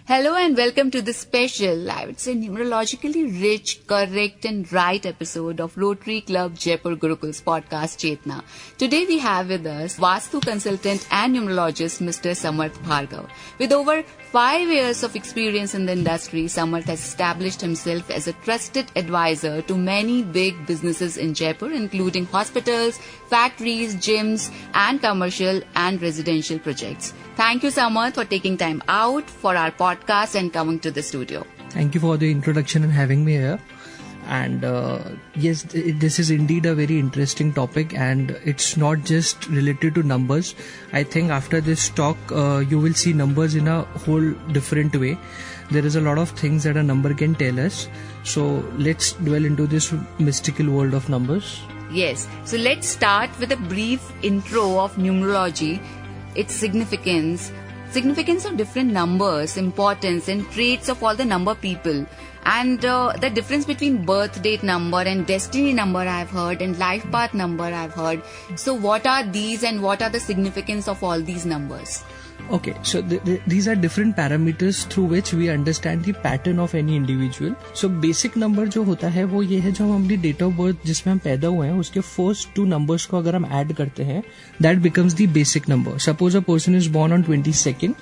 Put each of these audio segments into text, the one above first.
Hello and welcome to the special, I would say numerologically rich, correct and right episode of Rotary Club Jaipur Gurukul's podcast Chetna. Today we have with us Vastu consultant and numerologist Mr. Samarth Bhargav. With over 5 years of experience in the industry, Samarth has established himself as a trusted advisor to many big businesses in Jaipur, including hospitals, factories, gyms and commercial and residential projects. Thank you, Samarth, for taking time out for our podcast and coming to the studio. Thank you for the introduction and having me here. And yes, this is indeed a very interesting topic, and it's not just related to numbers. I think after this talk, you will see numbers in a whole different way. There is a lot of things that a number can tell us. So let's dwell into this mystical world of numbers. Yes. So let's start with a brief intro of numerology, its significance of different numbers, importance and traits of all the number people, and the difference between birth date number and destiny number I've heard, and life path number I've heard. So what are these and what are the significance of all these numbers? Okay, so these are different parameters through which we understand the pattern of any individual. So basic number जो होता है वो ये है, जो हम अपनी date of birth जिसमें हम पैदा हुए हैं उसके first 2 numbers को अगर हम add करते हैं, that becomes the basic number. Suppose a person is born on 22nd,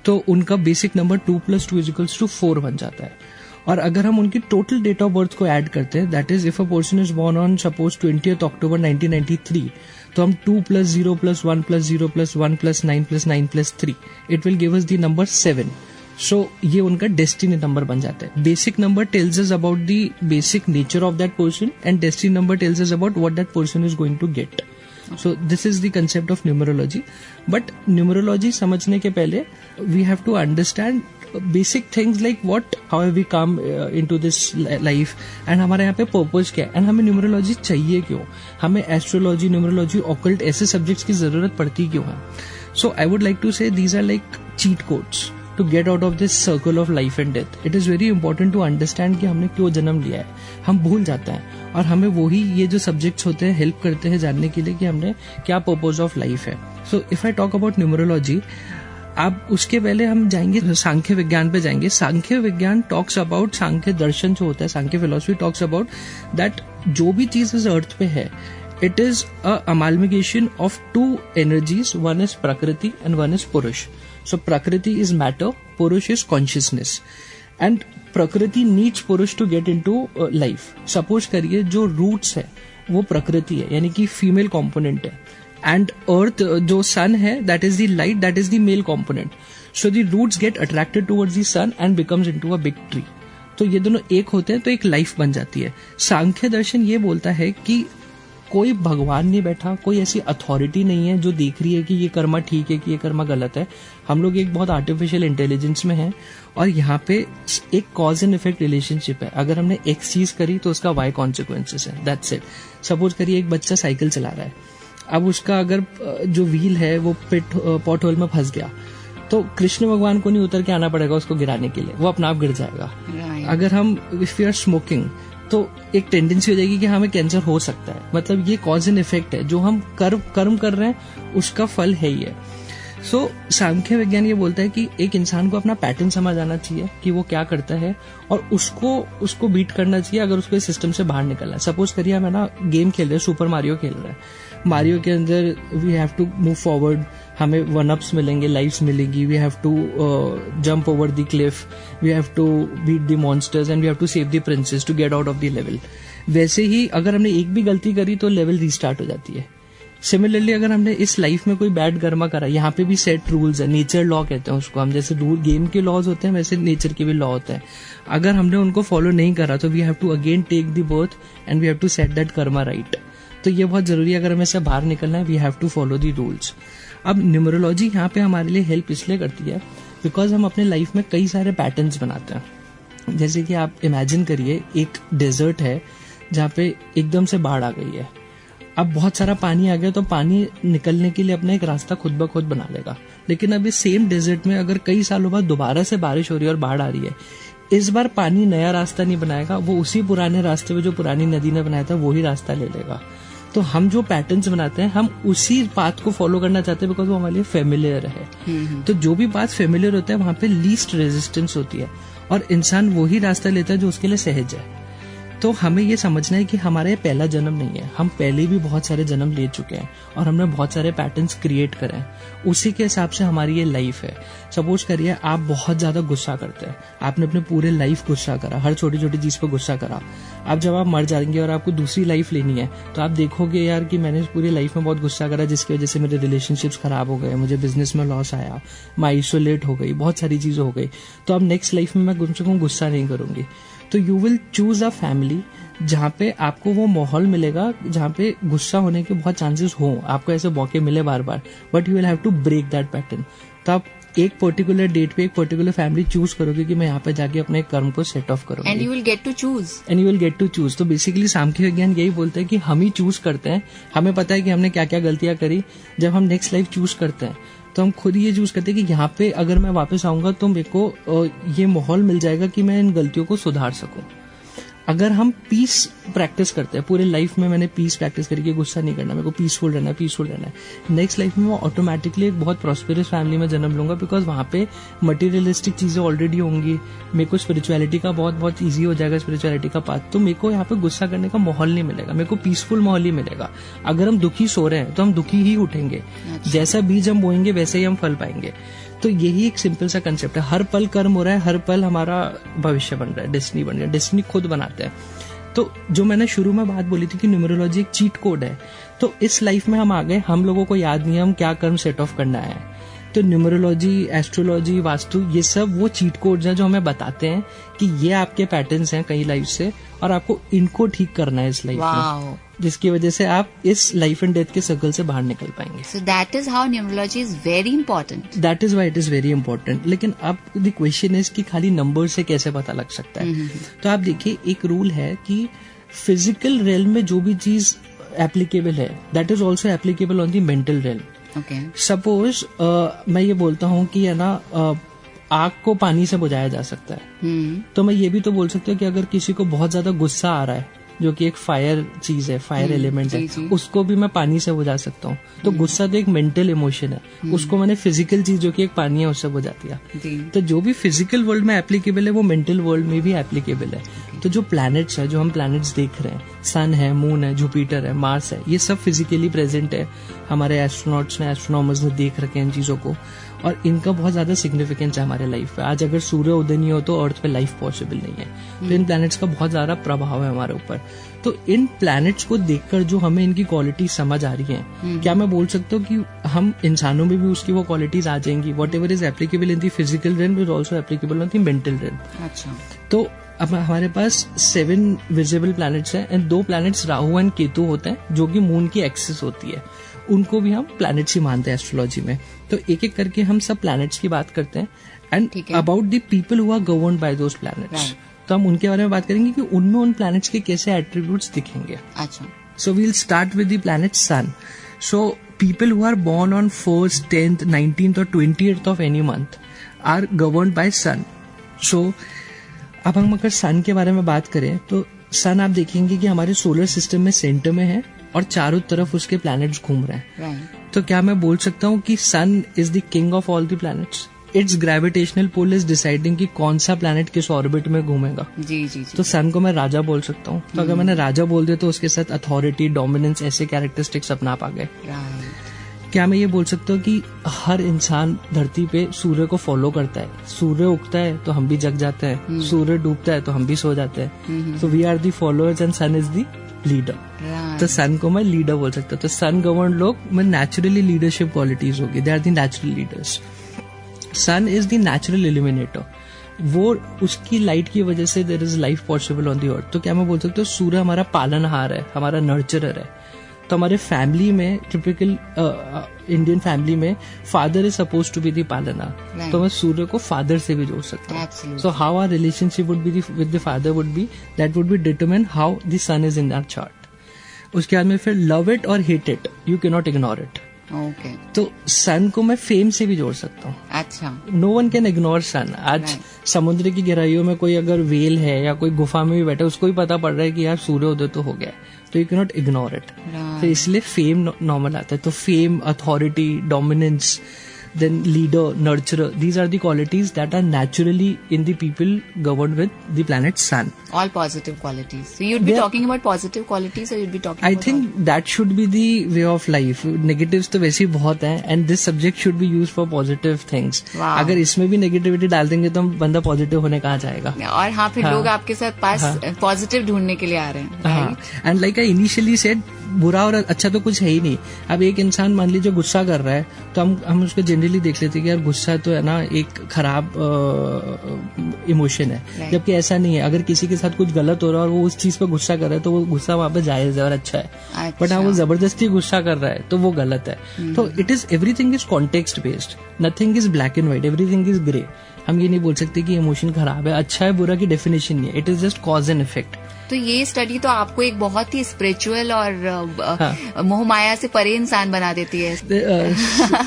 तो उनका basic number 2 + 2 = 4 बन जाता है. और अगर हम उनकी टोटल डेट ऑफ बर्थ को ऐड करते हैं, that is if a person is born on suppose 20th October 1993, तो हम 2 + 0 + 1 + 0 + 1 + 9 + 9 + 3, it will give us the number 7. सो ये उनका डेस्टिनी नंबर बन जाता है. Basic number tells us about the basic nature of that person, and destiny number tells us about what that person is going to get. So this is the concept of numerology. But numerology समझने के पहले we have to understand basic things like how have we come into this life, and हमारे यहाँ पे purpose क्या है, and हमें numerology चाहिए क्यों, हमें astrology, numerology, occult ऐसे subjects की जरूरत पड़ती क्यों है. So I would like to say these are like cheat codes to get out of this circle of life and death. It is very important to understand कि हमने क्यों जन्म लिया है. हम भूल जाते हैं और हमें वही ये जो सब्जेक्ट्स होते हैं हेल्प करते हैं जानने के लिए कि हमने क्या पर्पस ऑफ लाइफ है. So if I talk about numerology, अब उसके पहले हम जाएंगे सांख्य विज्ञान पे जाएंगे. सांख्य विज्ञान टॉक्स अबाउट, सांख्य दर्शन जो होता है, सांख्य फिलोसफी टॉक्स अबाउट दैट जो भी चीज इस अर्थ पे है, it is a amalgamation of 2 energies. One is Prakriti and one is Purush. So Prakriti is matter, Purush is consciousness. And Prakriti needs Purush to get into life. Suppose करिए जो roots है वो प्रकृति है, यानी कि फीमेल component है. And earth जो sun है, that is the light, that is the male component. So the roots get attracted towards the sun and becomes into a big tree. तो ये दोनों एक होते हैं तो एक लाइफ बन जाती है. सांख्य दर्शन ये बोलता है कि कोई भगवान नहीं बैठा, कोई ऐसी अथॉरिटी नहीं है जो देख रही है कि ये कर्मा ठीक है कि ये कर्मा गलत है. हम लोग एक बहुत आर्टिफिशियल इंटेलिजेंस में हैं और यहाँ पे एक कॉज एंड इफेक्ट रिलेशनशिप है. अगर हमने एक्स चीज करी तो उसका वाई कॉन्सिक्वेंसेस है, दैट्स इट. सपोज करिए एक बच्चा साइकिल चला रहा है, अब उसका अगर जो व्हील है वो पॉट होल में फंस गया, तो कृष्ण भगवान को नहीं उतर के आना पड़ेगा उसको गिराने के लिए, वो अपना आप गिर जाएगा. अगर हम इफ यू आर स्मोकिंग, तो एक टेंडेंसी हो जाएगी कि हमें कैंसर हो सकता है. मतलब ये कॉज एंड इफेक्ट है, जो हम कर्म कर रहे हैं उसका फल है ही है. सो सांख्य विज्ञान ये बोलता है कि एक इंसान को अपना पैटर्न समझ आना चाहिए कि वो क्या करता है और उसको बीट करना चाहिए अगर उसको इस सिस्टम से बाहर निकलना है. सपोज करिए हम है ना गेम खेल रहे हैं, सुपर मारियो खेल रहे हैं. मारियो के अंदर we have to move forward, हमें 1-ups मिलेंगे, लाइफ्स मिलेंगी, we have to jump over the cliff, we have to beat the monsters and we have to save the princess to get out of the level. वैसे ही अगर हमने एक भी गलती करी तो लेवल रीस्टार्ट हो जाती है. सिमिलरली अगर हमने इस लाइफ में कोई बैड कर्मा करा, यहाँ पे भी सेट रूल्स है, नेचर लॉ कहते हैं उसको हम. जैसे रूल गेम के लॉज होते हैं वैसे नेचर के भी लॉ होते हैं. अगर हमने उनको फॉलो नहीं करा तो we have to again take the birth and we have to set that karma right. तो ये बहुत जरूरी है. अगर हमें से बाहर निकलना है, we have to follow the rules. अब न्यूमरोलॉजी यहाँ पे हमारे लिए हेल्प इसलिए करती है बिकॉज हम अपने लाइफ में कई सारे पैटर्न्स बनाते हैं. जैसे कि आप इमेजिन करिए एक डेजर्ट है जहाँ पे एकदम से बाढ़ आ गई है. अब बहुत सारा पानी आ गया तो पानी निकलने के लिए अपना एक रास्ता खुद ब खुद बना लेगा. लेकिन अब इस सेम डेजर्ट में अगर कई सालों बाद दोबारा से बारिश हो रही है और बाढ़ आ रही है, इस बार पानी नया रास्ता नहीं बनाएगा, वो उसी पुराने रास्ते में जो पुरानी नदी ने बनाया था वही रास्ता ले लेगा. तो हम जो पैटर्न्स बनाते हैं हम उसी पाथ को फॉलो करना चाहते हैं बिकॉज वो हमारे लिए फेमिलियर है। तो जो भी पाथ फेमिलियर होता है वहां पे लीस्ट रेजिस्टेंस होती है और इंसान वही रास्ता लेता है जो उसके लिए सहज है। तो हमें ये समझना है कि हमारा ये पहला जन्म नहीं है, हम पहले भी बहुत सारे जन्म ले चुके हैं और हमने बहुत सारे पैटर्न्स क्रिएट करे हैं। उसी के हिसाब से हमारी ये लाइफ है। सपोज करिए आप बहुत ज्यादा गुस्सा करते हैं, आपने अपने पूरे लाइफ गुस्सा करा, हर छोटी छोटी चीज पर गुस्सा करा। अब जब आप मर जाएंगे और आपको दूसरी लाइफ लेनी है तो आप देखोगे यार कि मैंने पूरी लाइफ में बहुत गुस्सा करा जिसकी वजह से मेरे रिलेशनशिप्स खराब हो गए, मुझे बिजनेस में लॉस आया, मैं आइसोलेट हो गई, बहुत सारी चीजें हो गई। तो अब नेक्स्ट लाइफ में मैं गुस्सा नहीं करूंगी। तो you will choose a family जहाँ पे आपको वो माहौल मिलेगा जहाँ पे गुस्सा होने के बहुत चांसेस हो, आपको ऐसे मौके मिले बार बार, but you will have to break that pattern. तो आप एक पर्टिकुलर डेट पे एक पर्टिकुलर फैमिली चूज करोगे कि मैं यहाँ पे जाके अपने कर्म को सेट ऑफ करूंगी। And you will get to choose. तो बेसिकली सांख्य विज्ञान यही बोलते हैं कि हम ही चूज करते हैं। हमें पता है कि हमने क्या क्या गलतियां करी। जब हम नेक्स्ट लाइफ चूज करते हैं तो हम खुद ये चूज करते हैं कि यहाँ पे अगर मैं वापस आऊंगा तो मेरे को ये माहौल मिल जाएगा कि मैं इन गलतियों को सुधार सकूं। अगर हम पीस प्रैक्टिस करते हैं, पूरे लाइफ में मैंने पीस प्रैक्टिस करी कि गुस्सा नहीं करना, मेरे को पीसफुल रहना है, नेक्स्ट लाइफ में मैं ऑटोमेटिकली एक बहुत प्रॉस्पेरस फैमिली में जन्म लूंगा बिकॉज वहां पे मटेरियलिस्टिक चीजें ऑलरेडी होंगी। मेरे को स्पिरिचुअलिटी का बहुत ईजी हो जाएगा, स्पिरिचुअलिटी का पाथ। तो मेरे को यहाँ पे गुस्सा करने का माहौल नहीं मिलेगा, मेरे को पीसफुल माहौल ही मिलेगा। अगर हम दुखी सो रहे हैं तो हम दुखी ही उठेंगे। जैसा बीज हम बोएंगे वैसे ही हम फल पाएंगे। तो यही एक सिंपल सा कंसेप्ट है। हर पल कर्म हो रहा है, हर पल हमारा भविष्य बन रहा है, डेस्टिनी बन रहा है, डेस्टिनी खुद बनाते हैं। तो जो मैंने शुरू में बात बोली थी कि न्यूमरोलॉजी एक चीट कोड है, तो इस लाइफ में हम आ गए, हम लोगों को याद नहीं है हम क्या कर्म सेट ऑफ करना है। तो न्यूमरोलॉजी, एस्ट्रोलॉजी, वास्तु, ये सब वो चीट कोड्स हैं जो हमें बताते हैं कि ये आपके पैटर्न्स हैं कई लाइफ से और आपको इनको ठीक करना है इस लाइफ में, जिसकी वजह से आप इस लाइफ एंड डेथ के सर्कल से बाहर निकल पाएंगे। So that is how numerology is very important. That is why it is very important. लेकिन अब the question is कि खाली नंबर से कैसे पता लग सकता है। तो आप देखिए एक रूल है कि फिजिकल रेल में जो भी चीज एप्लीकेबल है that is also applicable on the mental rail. Suppose मैं ये बोलता हूँ कि है ना आग को पानी से बुझाया जा सकता है, तो मैं ये भी तो बोल सकती हूँ कि अगर किसी को बहुत ज्यादा गुस्सा आ रहा है जो कि एक फायर चीज है, फायर एलिमेंट है, उसको भी मैं पानी से बुझा सकता हूँ। तो गुस्सा तो एक मेंटल इमोशन है, उसको मैंने फिजिकल चीज जो कि एक पानी है उससे बुझा दिया। तो जो भी फिजिकल वर्ल्ड में एप्लीकेबल है वो मेंटल वर्ल्ड में भी एप्लीकेबल है। तो जो प्लैनेट्स है, जो हम प्लैनेट्स देख रहे हैं, सन है, मून है, जुपिटर है, मार्स है, ये सब फिजिकली प्रेजेंट है। हमारे एस्ट्रोनॉट्स ने, एस्ट्रोनॉमर्स ने देख रखे हैं इन चीजों को और इनका बहुत ज्यादा सिग्निफिकेंस है हमारे लाइफ पे। आज अगर सूर्य उदय नहीं हो तो अर्थ पे लाइफ पॉसिबल नहीं है। तो इन प्लैनेट्स का बहुत ज्यादा प्रभाव है हमारे ऊपर। तो इन प्लैनेट्स को देखकर जो हमें इनकी क्वालिटी समझ आ रही है, क्या मैं बोल सकता हूँ कि हम इंसानों में भी उसकी वो क्वालिटीज आ जाएंगी। What ever is applicable in the physical realm is also applicable on the mental realm. अच्छा, तो अब हमारे पास 7 विजिबल प्लैनेट्स हैं and 2 planets Rahu and Ketu होते हैं जो कि मून की एक्सिस होती है। उनको भी हम प्लैनेट्स ही मानते हैं एस्ट्रोलॉजी में। तो एक एक करके हम सब प्लैनेट्स की बात करते हैं and about the people who are governed by those planets. तो हम उनके बारे में बात करेंगे कि उनमें उन प्लैनेट्स के कैसे एट्रीब्यूट्स दिखेंगे। अच्छा, so we'll start with the planet sun. So people who are born on 1st, 10th, 19th और 20th of any month are governed by sun. So अब हम अगर सन के बारे में बात करें तो सन आप देखेंगे कि हमारे सोलर सिस्टम में सेंटर में है और चारों तरफ उसके प्लैनेट्स घूम रहे हैं। तो क्या मैं बोल सकता हूँ कि sun is the king of all the planets? It's gravitational pull is deciding कि कौन सा प्लैनेट किस ऑर्बिट में घूमेगा। जी। तो सन को मैं राजा बोल सकता हूँ। तो अगर मैंने राजा बोल दिया तो उसके साथ अथॉरिटी, डोमिनेंस, ऐसे कैरेक्टरिस्टिक्स अपना पा गए। क्या मैं ये बोल सकता हूँ कि हर इंसान धरती पे सूर्य को फॉलो करता है? सूर्य उगता है तो हम भी जग जाते हैं, सूर्य डूबता है तो हम भी सो जाते हैं। तो we are the followers and sun is the leader. तो सन को मैं लीडर बोल सकता हूँ। तो सन गवर्न लोग में नेचुरली लीडरशिप क्वालिटीज होगी, they are the natural leaders. Sun is the natural illuminator, वो उसकी लाइट की वजह से there is life possible on the earth. तो क्या मैं बोल सकता हूँ सूर्य हमारा पालनहार है, हमारा नर्चरर है। तो हमारे फैमिली में, टिपिकल इंडियन फैमिली में, father is suppose to be the पालनहार। तो मैं सूर्य को फादर से भी जोड़ सकता हूँ। So how our relationship would be with the father would be, that would be determine how the sun is in that chart. उसके बाद में फिर लव इट और hate it, you can not ignore it. Okay, तो sun को मैं fame से भी जोड़ सकता हूँ. अच्छा. नो वन कैन इग्नोर सन. आज समुद्र की गहराइयों में कोई अगर वेल है या कोई गुफा में भी बैठा, उसको भी पता पड़ रहा है कि यार सूर्योदय तो हो गया, तो you can not ignore it. तो इसलिए फेम नॉर्मल आता है. तो fame, authority, dominance, then leader, nurturer, these are the qualities that are naturally in the people governed with the planet sun. All positive qualities. So you'd be talking about positive qualities, or you'd be talking I about think that should be the way of life. Negatives तो वैसे ही बहुत हैं, and this subject should be used for positive things. Wow. अगर इसमें भी negativity डाल देंगे तो बंदा positive होने कहाँ जाएगा. और हाँ, फिर लोग आपके साथ पास positive ढूंढने के लिए आ रहे हैं. हाँ, and like I initially said, बुरा और अच्छा तो कुछ है ही नहीं. अब एक इंसान मान लीजिए गुस्सा कर रहा है, तो हम उसको जनरली देख लेते हैं कि यार गुस्सा तो है ना एक खराब इमोशन है, जबकि ऐसा नहीं है. अगर किसी के साथ कुछ गलत हो रहा है और वो उस चीज पर गुस्सा कर रहा है, तो वो गुस्सा वहां पे जायज है और अच्छा है. बट हाँ, वो जबरदस्ती गुस्सा कर रहा है तो वो गलत है. तो it is, everything is context based. Nothing is black and white, everything is grey. हम ये नहीं बोल सकते कि इमोशन खराब है, अच्छा है, बुरा की डेफिनेशन नहीं है. It is just cause and effect. तो ये स्टडी तो आपको एक बहुत ही स्पिरिचुअल और मोहमाया से परे इंसान बना देती है.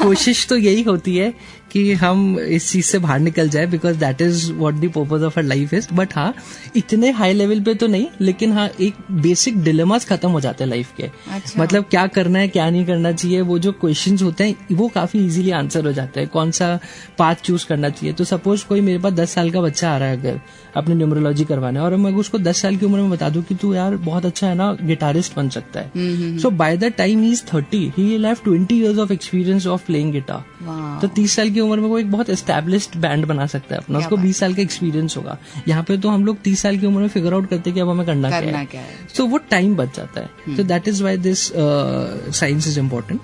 कोशिश तो यही होती है कि हम इस चीज से बाहर निकल जाए, because that is what the purpose of our life is. But हाँ, इतने हाई लेवल पे तो नहीं, लेकिन हाँ एक बेसिक डिलेमास खत्म हो जाते हैं लाइफ के. अच्छा. मतलब क्या करना है, क्या नहीं करना चाहिए, वो जो क्वेश्चंस होते हैं वो काफी इजीली आंसर हो जाते हैं. कौन सा पाथ चूज करना चाहिए. तो सपोज कोई मेरे पास 10 साल का बच्चा आ रहा है अगर अपने न्यूमरोलॉजी करवाने, और मैं उसको 10 साल की उम्र में बता दूं कि तू यार बहुत अच्छा है ना, गिटारिस्ट बन सकता है. So by the time he is 30, he will have 20 years of experience of playing guitar. तो 30 साल की उम्र में वो एक बहुत एस्टैब्लिश्ड बैंड बना सकता है अपना. उसको 20 साल का एक्सपीरियंस होगा. यहाँ पे तो हम लोग 30 साल की उम्र में फिगर आउट करते हैं कि अब हमें करना क्या है. सो वो टाइम बच जाता है. तो that is why this science is important.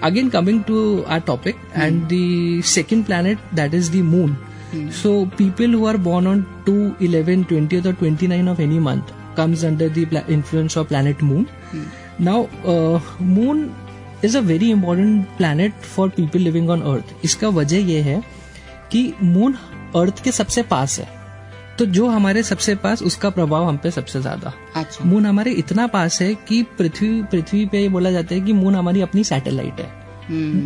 Again coming to our topic and the second planet, that is the moon. So people who are born on 2, 11, 20th or 29 of any month comes under the influence of planet Moon. Now, Moon is a very important planet for people living on Earth. इसका वजह ये है कि Moon Earth के सबसे पास है, तो जो हमारे सबसे पास उसका प्रभाव हम पे सबसे ज्यादा. अच्छा. मून हमारे इतना पास है कि पृथ्वी पे बोला जाता है कि मून हमारी अपनी सैटेलाइट है.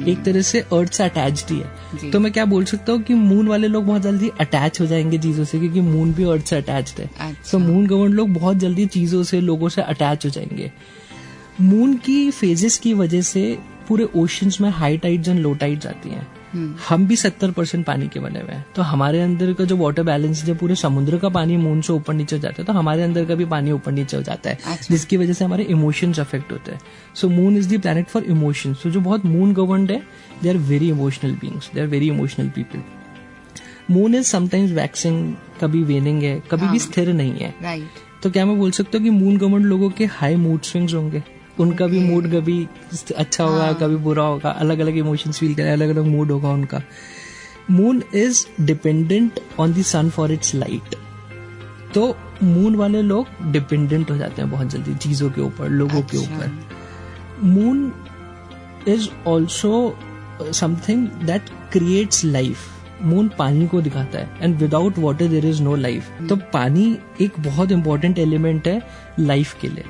एक तरह से अर्थ से अटैच्ड ही है. तो मैं क्या बोल सकता हूँ कि मून वाले लोग बहुत जल्दी अटैच हो जाएंगे चीजों से, क्योंकि मून भी अर्थ से अटैच्ड है. अच्छा. तो मून गवर्न लोग बहुत जल्दी चीजों से, लोगों से अटैच हो जाएंगे. मून की फेजेस की वजह से पूरे ओशंस में high tides and low tides आती हैं. हम भी 70% पानी के बने हुए हैं, तो हमारे अंदर का जो वाटर बैलेंस, जब पूरे समुद्र का पानी मून से ऊपर नीचे हो जाता है, तो हमारे अंदर का भी पानी ऊपर नीचे हो जाता है. अच्छा. जिसकी वजह से हमारे इमोशंस अफेक्ट होते हैं. So moon is the planet for emotions. So जो बहुत मून गवर्नड है, they are very emotional beings, they are very emotional people. Moon is sometimes waxing, कभी वेनिंग है, कभी भी स्थिर नहीं है. राइट. तो क्या मैं बोल सकता हूँ कि मून गवर्नड लोगों के हाई मूड स्विंग्स होंगे. उनका भी मूड कभी अच्छा होगा, कभी बुरा होगा, अलग अलग इमोशंस फील करें, अलग अलग मूड होगा उनका. Moon is dependent on the sun for its light. तो मून वाले लोग डिपेंडेंट हो जाते हैं बहुत जल्दी चीजों के ऊपर, लोगों के ऊपर. Moon is also something that creates life. Moon पानी को दिखाता है, and without water there is no life. तो पानी एक बहुत इंपॉर्टेंट एलिमेंट है लाइफ के लिए.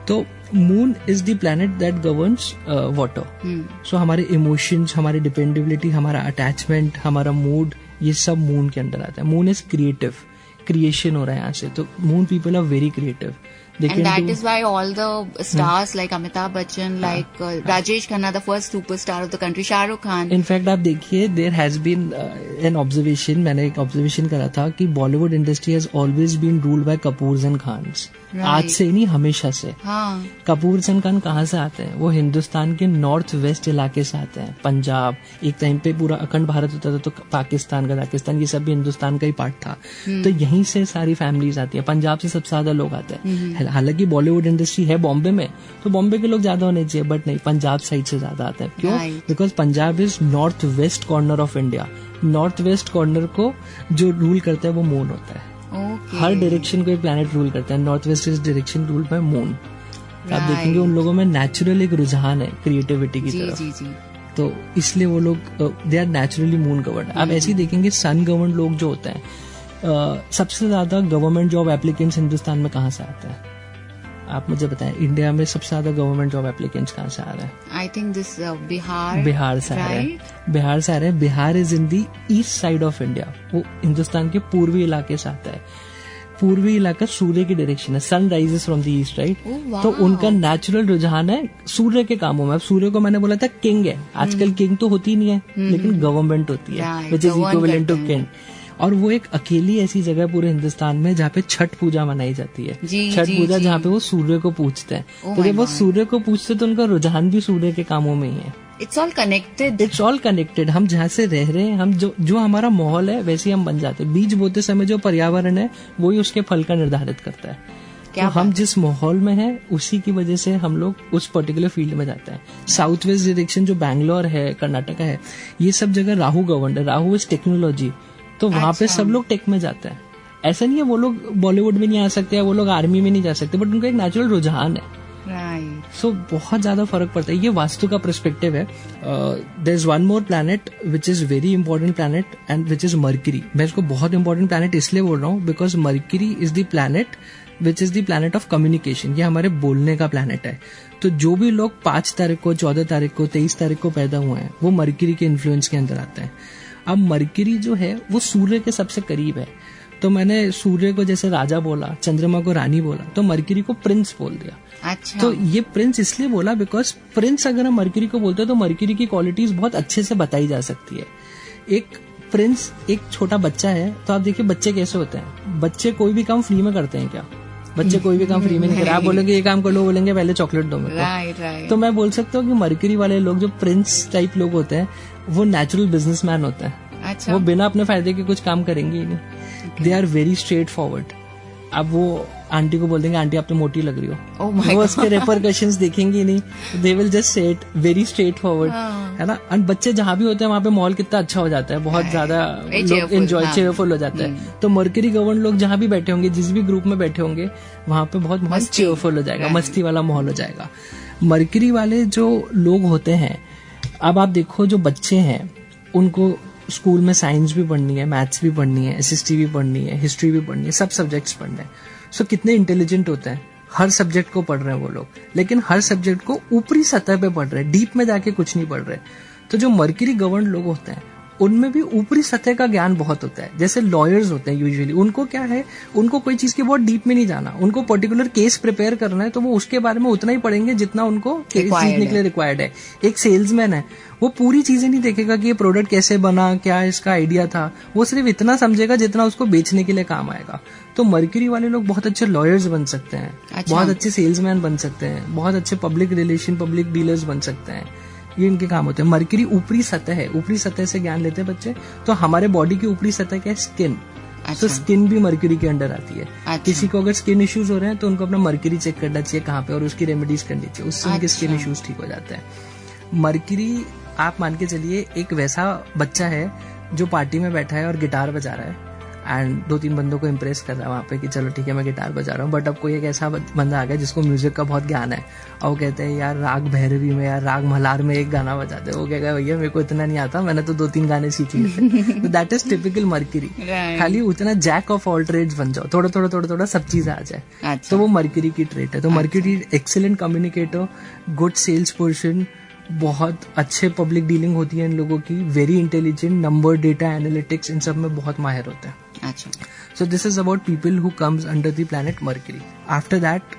तो moon is the planet that governs water. So हमारे इमोशंस, हमारी डिपेंडेबिलिटी, हमारा अटैचमेंट, हमारा मूड, ये सब मून के अंदर आता है. मून इज क्रिएटिव, क्रिएशन हो रहा है यहाँ से. तो moon people are very creative. And that is why all the stars like Amitabh Bachchan, like Rajesh Khanna, the first superstar of the country, Shah Rukh Khan. In fact, आप देखिए, there has been an observation, मैंने एक observation करा था कि Bollywood industry has always been ruled by Kapoors and Khans. आज से नहीं, हमेशा से. हाँ. कपूर एंड खान कहाँ से आते हैं? वो हिंदुस्तान के नॉर्थ वेस्ट इलाके से आते हैं. पंजाब, एक टाइम पे पूरा अखंड भारत होता था, तो पाकिस्तान, कजाकिस्तान, ये सब भी हिंदुस्तान का ही पार्ट था. तो यहीं से सारी फैमिलीज आती है. पंजाब से सबसे ज्यादा लोग आते हैं. हालांकि बॉलीवुड इंडस्ट्री है बॉम्बे में, तो बॉम्बे के लोग ज्यादा होने चाहिए, बट नहीं, पंजाब साइड से ज्यादा आते हैं. क्यों? Because Punjab is north west corner of India. North west corner को जो रूल करता है वो मून होता है. हर डायरेक्शन को एक प्लैनेट रूल करता है. North west is direction rule by moon. आप देखेंगे उन लोगों में नेचुरल एक रुझान है क्रिएटिविटी की तरफ. तो इसलिए वो लोग they are naturally moon govern. आप ऐसे ही देखेंगे सन गवर्न लोग जो होते हैं, सबसे ज्यादा गवर्नमेंट जॉब एप्लीकेंट्स हिंदुस्तान में कहाँ से आते हैं? आप मुझे बताएं, इंडिया में सबसे ज्यादा गवर्नमेंट जॉब एप्लीकेंट्स कहाँ से आ रहे हैं? आई थिंक दिस बिहार से आ रहे हैं। बिहार से आ रहे हैं। Bihar is in the east side of India, वो हिंदुस्तान के पूर्वी इलाके से आता है। पूर्वी इलाका सूर्य की डायरेक्शन है, sun rises from the east, right? तो उनका नेचुरल रुझान है सूर्य के कामों में। अब सूर्य को मैंने बोला था किंग है, आजकल किंग तो होती नहीं है, लेकिन गवर्नमेंट होती है, which is equivalent to king. और वो एक अकेली ऐसी जगह पूरे हिंदुस्तान में जहाँ पे छठ पूजा मनाई जाती है। छठ पूजा जहाँ पे वो सूर्य को पूजते हैं। तो जब वो सूर्य को पूजते तो उनका रुझान भी सूर्य के कामों में ही है। It's all connected. हम जहाँ से रह रहे हैं, हम जो हमारा माहौल है वैसे ही हम बन जाते हैं। बीज बोते समय जो पर्यावरण है वही उसके फल का निर्धारित करता है। तो हम जिस माहौल में हैं उसी की वजह से हम लोग उस पर्टिकुलर फील्ड में जाते हैं। साउथ वेस्ट डायरेक्शन जो बैंगलोर है, कर्नाटका है, ये सब जगह राहु गवर्नड है। राहु इज टेक्नोलॉजी, तो वहां पे सब लोग टेक में जाते हैं। ऐसा नहीं है वो लोग बॉलीवुड में नहीं आ सकते या वो लोग आर्मी में नहीं जा सकते, बट उनका एक नेचुरल रुझान है। सो बहुत ज्यादा फर्क पड़ता है। ये वास्तु का पर्सपेक्टिव है। There is one more planet which is very important planet and which is Mercury. मैं इसको बहुत इंपॉर्टेंट प्लैनेट इसलिए बोल रहा हूँ because Mercury is the planet which is the planet of communication. ये हमारे बोलने का प्लैनेट है। तो जो भी लोग 5 तारीख को, 14 तारीख को, 23 तारीख को पैदा हुए हैं वो मर्क्यूरी के इन्फ्लुएंस के अंदर आते हैं। अब मर्क्यूरी जो है वो सूर्य के सबसे करीब है। तो मैंने सूर्य को जैसे राजा बोला, चंद्रमा को रानी बोला, तो मर्क्यूरी को प्रिंस बोल दिया। अच्छा। तो ये प्रिंस इसलिए बोला बिकॉज प्रिंस अगर हम मर्क्यूरी को बोलते हैं तो मर्क्यूरी की क्वालिटीज बहुत अच्छे से बताई जा सकती है। एक प्रिंस एक छोटा बच्चा है, तो आप देखिए बच्चे कैसे होते हैं। बच्चे कोई भी काम फ्री में करते हैं क्या? बच्चे कोई भी काम फ्री में नहीं करते। आप बोलोगे ये काम कर लो, बोलेंगे पहले चॉकलेट दो मेरे को। तो मैं बोल सकता हूँ कि मर्क्यूरी वाले लोग जो प्रिंस टाइप लोग होते हैं वो नेचुरल बिजनेसमैन होते हैं। अच्छा। वो बिना अपने फायदे के कुछ काम करेंगे ही नहीं। They are very straight forward. अब वो आंटी को बोल देंगे आंटी आप तो मोटी लग रही हो, वो उसके रेपरकशंस देखेंगे ही नहीं। They will just say it very straight forward, है ना। और बच्चे जहाँ भी होते हैं वहाँ पे माहौल कितना अच्छा हो जाता है, बहुत ज्यादा लोग एंजॉय, चेयरफुल हो जाता है। तो मर्क्यूरी गवर्न लोग जहाँ भी बैठे होंगे, जिस भी ग्रुप में बैठे होंगे, वहाँ पे बहुत चेयरफुल हो जाएगा, मस्ती वाला माहौल हो जाएगा। मर्क्यूरी वाले जो लोग होते हैं, अब आप देखो जो बच्चे हैं उनको स्कूल में साइंस भी पढ़नी है, मैथ्स भी पढ़नी है, एसएसटी भी पढ़नी है, हिस्ट्री भी पढ़नी है, सब सब्जेक्ट्स पढ़ने हैं। सो कितने इंटेलिजेंट होते हैं, हर सब्जेक्ट को पढ़ रहे हैं वो लोग, लेकिन हर सब्जेक्ट को ऊपरी सतह पे पढ़ रहे हैं, डीप में जाके कुछ नहीं पढ़ रहे। तो जो मर्क्यूरी गवर्न लोग होते हैं उनमें भी ऊपरी सतह का ज्ञान बहुत होता है। जैसे लॉयर्स होते हैं यूजुअली, उनको क्या है, उनको कोई चीज के बहुत डीप में नहीं जाना, उनको पर्टिकुलर केस प्रिपेयर करना है तो वो उसके बारे में उतना ही पढ़ेंगे जितना उनको केस जीतने के लिए रिक्वायर्ड है। एक सेल्समैन है, वो पूरी चीजें नहीं देखेगा कि ये प्रोडक्ट कैसे बना, क्या इसका आइडिया था, वो सिर्फ इतना समझेगा जितना उसको बेचने के लिए काम आएगा। तो मर्क्यूरी वाले लोग बहुत अच्छे लॉयर्स बन सकते हैं। अच्छा। बहुत अच्छे सेल्समैन बन सकते हैं, बहुत अच्छे पब्लिक रिलेशन, पब्लिक डीलर्स बन सकते हैं। ये इनके काम होते हैं। मर्क्यूरी ऊपरी सतह है, ऊपरी सतह से ज्ञान लेते हैं बच्चे। तो हमारे बॉडी की ऊपरी सतह क्या है? स्किन। अच्छा। तो स्किन भी मर्क्यूरी के अंडर आती है। अच्छा। किसी को अगर स्किन इश्यूज हो रहे हैं तो उनको अपना मर्क्यूरी चेक करना चाहिए कहाँ पे, और उसकी रेमेडीज करनी चाहिए, उससे उनके स्किन इश्यूज ठीक हो जाते हैं। मर्क्यूरी आप मान के चलिए एक वैसा बच्चा है जो पार्टी में बैठा है और गिटार बजा रहा है एंड 2-3 बंदों को इम्प्रेस कर रहा है वहाँ पे कि चलो ठीक है मैं गिटार बजा रहा हूँ। बट अब कोई एक ऐसा बंदा आ गया जिसको म्यूजिक का बहुत ज्ञान है और वो कहते हैं यार राग भैरवी में या राग मल्हार में एक गाना बजा दे। वो कहेगा भैया मेरे को इतना नहीं आता, मैंने तो 2-3 गाने सीख लिए। तो दैट इज टिपिकल मर्क्यूरी। खाली उतना जैक ऑफ ऑल ट्रेड्स बन जाओ, थोड़ा सब चीज आ जाए। अच्छा। तो वो मर्क्यूरी की ट्रेट है। तो Mercury excellent communicator, good sales person, बहुत अच्छे पब्लिक डीलिंग होती है इन लोगों की, very intelligent, number, data analytics, इन सब में बहुत माहिर होते हैं। अच्छा। So this is about people who comes under the planet Mercury. After that,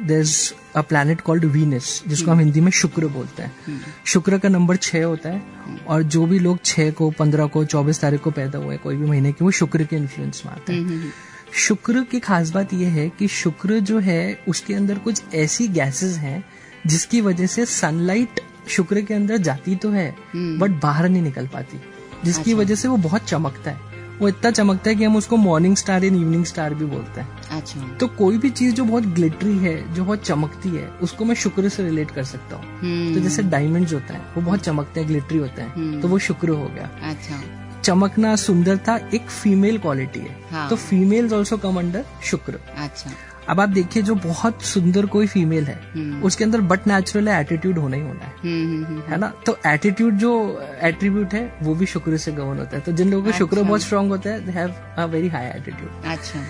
there's a planet called Venus, जिसको हम हिंदी में शुक्र बोलते हैं। शुक्र का नंबर 6 होता है, और जो भी लोग 6 को, 15 को, 24 तारीख को पैदा हुए कोई भी महीने की, वो शुक्र के इन्फ्लुएंस में आते हैं। शुक्र की खास बात यह है कि शुक्र जो है उसके अंदर कुछ ऐसी गैसेस हैं जिसकी वजह से सनलाइट शुक्र के अंदर जाती तो है बट बाहर नहीं निकल पाती, जिसकी वजह से वो बहुत चमकता है। वो इतना चमकता है कि हम उसको morning star and evening star भी बोलते हैं। अच्छा। तो कोई भी चीज जो बहुत ग्लिटरी है, जो बहुत चमकती है, उसको मैं शुक्र से रिलेट कर सकता हूँ। तो जैसे डायमंड्स होता है वो बहुत चमकते हैं, ग्लिटरी होते हैं, तो वो शुक्र हो गया। अच्छा। चमकना, सुंदरता एक फीमेल क्वालिटी है। हाँ। तो फीमेल्स ऑल्सो कम अंडर शुक्र। अच्छा। अब आप देखिए जो बहुत सुंदर कोई फीमेल है उसके अंदर बट नेचुरल एटीट्यूड होना ही होना है ना। तो एटीट्यूड जो एट्रीब्यूट है वो भी शुक्र से गवर्न होता है। तो जिन लोगों का शुक्र बहुत स्ट्रांग होता है, they have a very high attitude. अच्छा।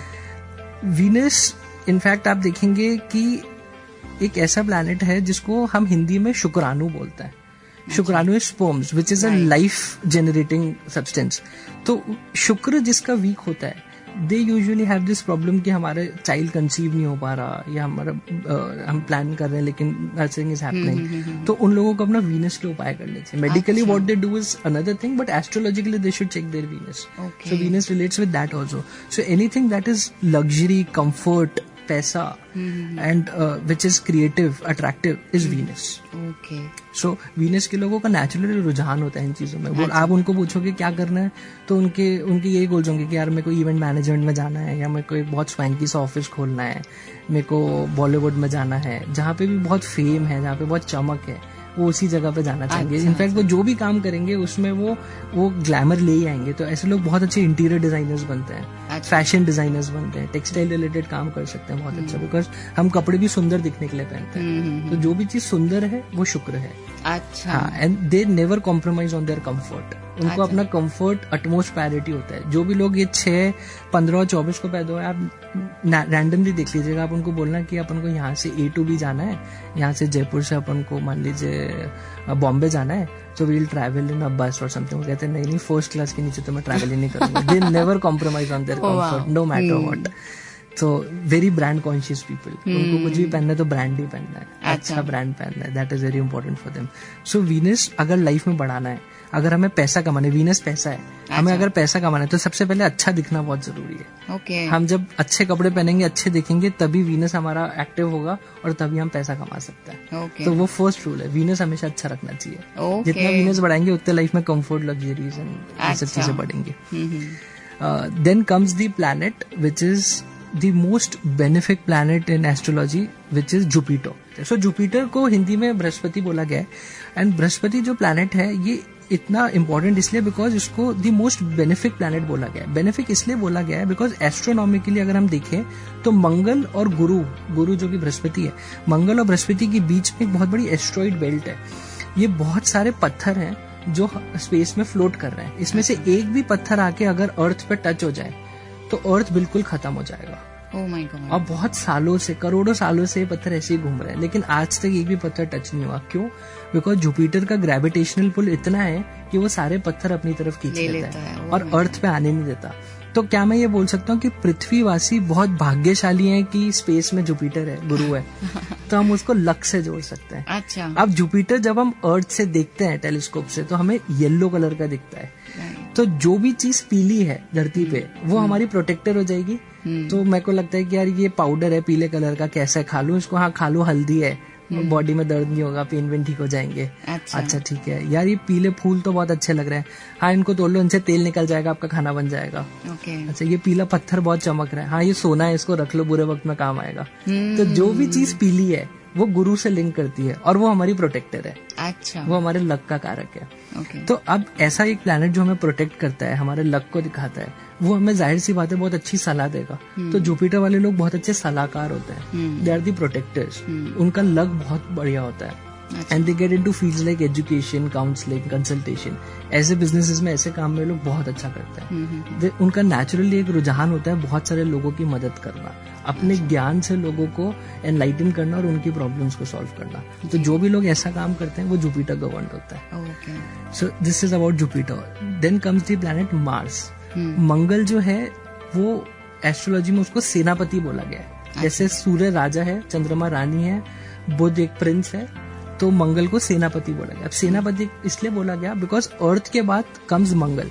वीनस इनफैक्ट आप देखेंगे कि एक ऐसा प्लैनेट है जिसको हम हिंदी में शुक्राणु बोलते हैं. शुक्राणु is sperms which is a life generating substance. तो शुक्र जिसका वीक होता है, they usually have this problem कि हमारे चाइल्ड कंसीव नहीं हो पा रहा, या हमारा हम प्लान कर रहे हैं लेकिन नर्सिंग इज हैपनिंग. तो उन लोगों को अपना वीनस के उपाय करने चाहिए. Medically what they do is another thing, but astrologically they should check their Venus. So Venus relates with that also. So anything that is luxury, comfort, पैसा and which is creative, attractive is Venus. Okay. So Venus के लोगों का naturally रुझान होता है इन चीजों में. वो आप उनको पूछोगे क्या करना है, तो उनके यही गोल्स होंगे कि यार मेरे को इवेंट मैनेजमेंट में जाना है, या मेरे को एक बहुत स्वैंकी सा ऑफिस खोलना है, मेरे को बॉलीवुड में जाना है, जहाँ पे भी बहुत फेम है, जहाँ पे बहुत चमक है, वो उसी जगह पे जाना चाहेंगे. इनफैक्ट वो जो भी काम करेंगे उसमें वो ग्लैमर ले ही आएंगे. तो ऐसे लोग बहुत अच्छे इंटीरियर डिजाइनर्स बनते हैं, फैशन डिजाइनर बनते हैं, टेक्सटाइल रिलेटेड काम कर सकते हैं बहुत अच्छा, बिकॉज हम कपड़े भी सुंदर दिखने के लिए पहनते हैं. तो जो भी चीज सुंदर है वो शुक्र है. अच्छा. हाँ, and they never compromise on their comfort. उनको अपना कंफर्ट अटमोस्ट प्रायोरिटी होता है. जो भी लोग ये 6, 15 और 24 को पैदा हुए, आप रैंडमली देख लीजिएगा, आप उनको बोलना कि अपन को यहाँ से A to B जाना है, यहाँ से जयपुर से अपन को मान लीजिए बॉम्बे जाना है, so we'll travel in a bus or something. वो कहते हैं नहीं, फर्स्ट क्लास के नीचे तो मैं ट्रैवल ही नहीं करूंगा. They never compromise on their comfort, no matter what. तो वेरी ब्रांड कॉन्शियस पीपल. उनको कुछ भी पहनना है तो ब्रांड ही पहनना है, अच्छा ब्रांड पहनना है. That is very important for them. So Venus अगर लाइफ में बढ़ाना है, अगर हमें पैसा कमाना है, वीनस पैसा है, हमें अगर पैसा कमाना है तो सबसे पहले अच्छा दिखना बहुत जरूरी है. Okay. हम जब अच्छे कपड़े पहनेंगे, अच्छे दिखेंगे, तभी वीनस हमारा एक्टिव होगा और तभी हम पैसा कमा सकते हैं. Okay. तो वो फर्स्ट रूल है, वीनस हमेशा अच्छा रखना चाहिए. Okay. जितना वीनस बढ़ाएंगे उतने लाइफ में कंफर्ट, लग्जरीज एंड ये सब चीजें बढ़ेंगी. Then comes the planet which is the most benefic planet in astrology, which is Jupiter. So Jupiter को हिंदी में बृहस्पति बोला गया है. एंड बृहस्पति जो प्लैनेट है ये इतना इंपॉर्टेंट इसलिए बिकॉज इसको द मोस्ट बेनिफिक प्लैनेट बोला गया है. बेनिफिक इसलिए बोला गया है बिकॉज एस्ट्रोनॉमिकली अगर हम देखें तो मंगल और गुरु जो कि बृहस्पति है, मंगल और बृहस्पति के बीच में एक बहुत बड़ी एस्ट्रॉइड बेल्ट है. ये बहुत सारे पत्थर हैं जो स्पेस में फ्लोट कर रहे हैं. इसमें से एक भी पत्थर आके अगर अर्थ पे टच हो जाए तो अर्थ बिल्कुल खत्म हो जाएगा. Oh my God. और बहुत सालों से, करोड़ों सालों से ये पत्थर ऐसे ही घूम रहे हैं, लेकिन आज तक एक भी पत्थर टच नहीं हुआ. क्यों? बिकॉज जुपिटर का ग्रेविटेशनल पुल इतना है कि वो सारे पत्थर अपनी तरफ खींच लेता है और अर्थ पे आने नहीं देता. तो क्या मैं ये बोल सकता हूँ कि पृथ्वीवासी बहुत भाग्यशाली हैं कि स्पेस में जुपिटर है, गुरु है. तो हम उसको लक से जोड़ सकते हैं. अच्छा. अब जुपिटर जब हम अर्थ से देखते हैं टेलीस्कोप से तो हमें येलो कलर का दिखता है. तो जो भी चीज पीली है धरती पे वो हमारी प्रोटेक्टर हो जाएगी. तो मेरे को लगता है कि यार ये पाउडर है पीले कलर का, कैसे खा लूं इसको? हाँ खा लूं, हल्दी है, बॉडी में दर्द नहीं होगा, पेन वेन ठीक हो जाएंगे. अच्छा ठीक है यार, ये पीले फूल तो बहुत अच्छे लग रहे हैं, हाँ इनको तोड़ लो, इनसे तेल निकल जाएगा, आपका खाना बन जाएगा. अच्छा ये पीला पत्थर बहुत चमक रहा है, हाँ ये सोना है, इसको रख लो, बुरे वक्त में काम आएगा. तो जो भी चीज पीली है वो गुरु से लिंक करती है और वो हमारी प्रोटेक्टर है. अच्छा. वो हमारे लक का कारक है. तो अब ऐसा एक प्लैनेट जो हमें प्रोटेक्ट करता है, हमारे लक को दिखाता है, वो हमें जाहिर सी बात है बहुत अच्छी सलाह देगा. तो जुपिटर वाले लोग बहुत अच्छे सलाहकार होते हैं. They are the protectors. उनका लक बहुत बढ़िया होता है. And they get into fields like education, counselling, consultation. ऐसे बिजनेसेस में, ऐसे काम में लोग बहुत अच्छा करते हैं. उनका नेचुरली एक रुझान होता है बहुत सारे लोगों की मदद करना, अपने ज्ञान से लोगों को एनलाइटन करना और उनकी प्रॉब्लम्स को सॉल्व करना. तो जो भी लोग ऐसा काम करते हैं वो जुपिटर गवर्न होता है. So this is about Jupiter. Then comes the planet Mars. Mangal जो है वो एस्ट्रोलॉजी में उसको सेनापति बोला गया है. जैसे सूर्य राजा है, चंद्रमा रानी है, बुध एक प्रिंस है, तो मंगल को सेनापति बोला गया. अब सेनापति इसलिए बोला गया बिकॉज अर्थ के बाद कम्स मंगल.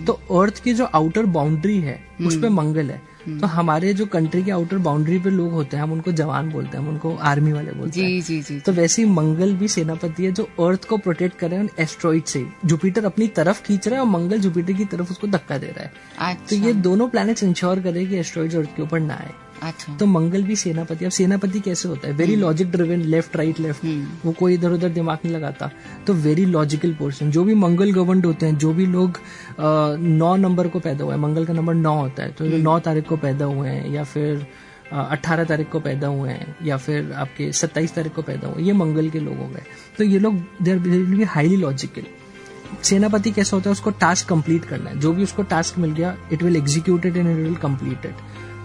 तो अर्थ की जो आउटर बाउंड्री है उस पे मंगल है. तो हमारे जो कंट्री के आउटर बाउंड्री पे लोग होते हैं, हम उनको जवान बोलते हैं, हम उनको आर्मी वाले बोलते हैं. जी. तो वैसे ही मंगल भी सेनापति है जो अर्थ को प्रोटेक्ट कर रहे हैं एस्ट्रॉइड से. जुपिटर अपनी तरफ खींच रहा है और मंगल जुपिटर की तरफ उसको धक्का दे रहा है. तो ये दोनों प्लैनेट्स इंश्योर कर रहे हैं कि एस्ट्रॉइड्स अर्थ के ऊपर ना आए. अच्छा. तो मंगल भी सेनापति. अब सेनापति कैसे होता है? Very logic driven, left right left, वो कोई इधर उधर दिमाग नहीं लगाता. तो वेरी लॉजिकल पर्सन. जो भी मंगल गवर्नड होते हैं, जो भी लोग 9 नंबर को पैदा हुए हैं, मंगल का नंबर 9 होता है, तो 9 तारीख को पैदा हुए हैं या फिर 18 तारीख को पैदा हुए हैं या फिर आपके 27 तारीख को पैदा हुए, ये मंगल के लोग हो गए. तो ये लोग दे आर हाईली लॉजिकल. सेनापति कैसा होता है? उसको टास्क कंप्लीट करना है. जो भी उसको टास्क मिल गया, it will execute it and it will complete it.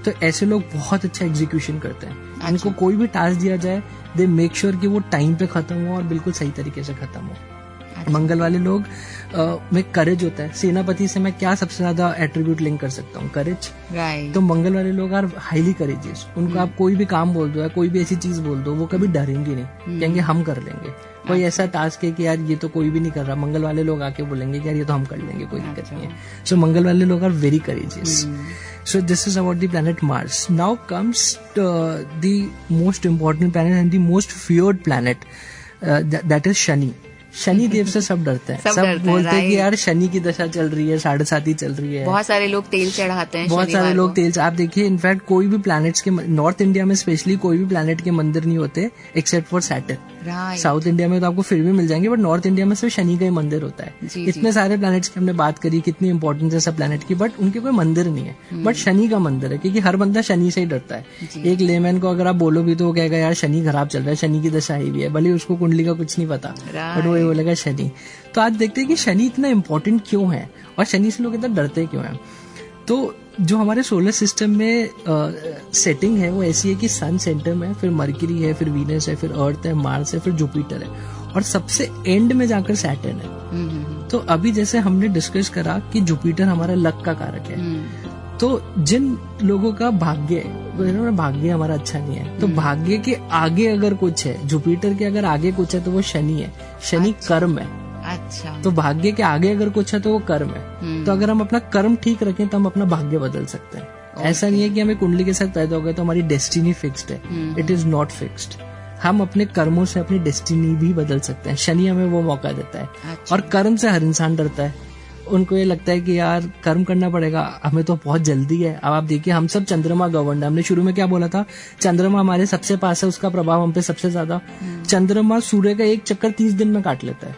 तो ऐसे लोग बहुत अच्छा एग्जीक्यूशन करते हैं। अच्छा। इनको कोई भी टास्क दिया जाए, दे मेक श्योर कि वो टाइम पे खत्म हो और बिल्कुल सही तरीके से खत्म हो। अच्छा। मंगल वाले लोग में करेज होता है। सेनापति से मैं क्या सबसे ज्यादा एट्रीब्यूट लिंक कर सकता हूँ? करेज। राइट। तो मंगल वाले लोग आर हाईली करेजियस। उनको आप कोई भी काम बोल दो या कोई भी ऐसी चीज बोल दो, वो कभी डरेंगे नहीं, कहेंगे हम कर लेंगे। कोई ऐसा टास्क है कि यार ये तो कोई भी नहीं कर रहा, मंगल वाले लोग आके बोलेंगे कि यार ये तो हम कर लेंगे, कोई दिक्कत नहीं है। सो मंगल वाले लोग are very courageous. So this is about the planet Mars. Now comes the most important planet and the most feared planet, that is Shani. Shani Dev से सब डरते हैं। सब बोलते हैं कि यार शनि की दशा चल रही है, 7.5 चल रही है। बहुत सारे लोग तेल चढ़ाते हैं, बहुत सारे लोग तेल। आप देखिए इनफैक्ट कोई भी प्लैनेट्स के, नॉर्थ इंडिया में स्पेशली कोई भी प्लैनेट के मंदिर नहीं होते except for Saturn. South India में तो आपको फिर भी मिल जाएंगे, बट नॉर्थ इंडिया में सिर्फ शनि का ही मंदिर होता है। इतने सारे प्लैनेट्स की हमने बात करी, कितनी इंपॉर्टेंस है सब प्लैनेट की, बट उनके कोई मंदिर नहीं है। बट शनि का मंदिर है, क्योंकि हर बंदा शनि से ही डरता है। एक लेमैन को अगर आप बोलो भी तो वो कहेगा यार शनि खराब चल रहा है, शनि की दशा आई हुई है, भले उसको कुंडली का कुछ नहीं पता, बट वो बोलेगा शनि। तो आज देखते हैं कि शनि इतना इम्पोर्टेंट क्यों है और शनि से लोग इतना डरते क्यों हैं। तो जो हमारे सोलर सिस्टम में सेटिंग है वो ऐसी है कि सन सेंटर में, फिर मरकरी है, फिर वीनस है, फिर अर्थ है, मार्स है, फिर जुपिटर है और सबसे एंड में जाकर सैटर्न है। तो अभी जैसे हमने डिस्कस करा कि जुपिटर हमारा लक का कारक है। तो जिन लोगों का भाग्य हमारा अच्छा नहीं है, तो भाग्य के आगे अगर कुछ है, जुपिटर के अगर आगे कुछ है तो वो शनि है। शनि कर्म है। अच्छा। तो भाग्य के आगे अगर कुछ है तो वो कर्म है। तो अगर हम अपना कर्म ठीक रखें तो हम अपना भाग्य बदल सकते हैं। ऐसा नहीं है कि हमें कुंडली के साथ पैदा हो गए तो हमारी डेस्टिनी फिक्स्ड है। It is not fixed. हम अपने कर्मों से अपनी डेस्टिनी भी बदल सकते हैं। शनि हमें वो मौका देता है। अच्छा। और कर्म से हर इंसान डरता है। उनको ये लगता है कि यार कर्म करना पड़ेगा, हमें तो बहुत जल्दी है। अब आप देखिए हम सब चंद्रमा गवर्नड। हमने शुरू में क्या बोला था? चंद्रमा हमारे सबसे पास है, उसका प्रभाव हम पे सबसे ज्यादा। चंद्रमा सूर्य का एक चक्कर 30 दिन में काट लेता है।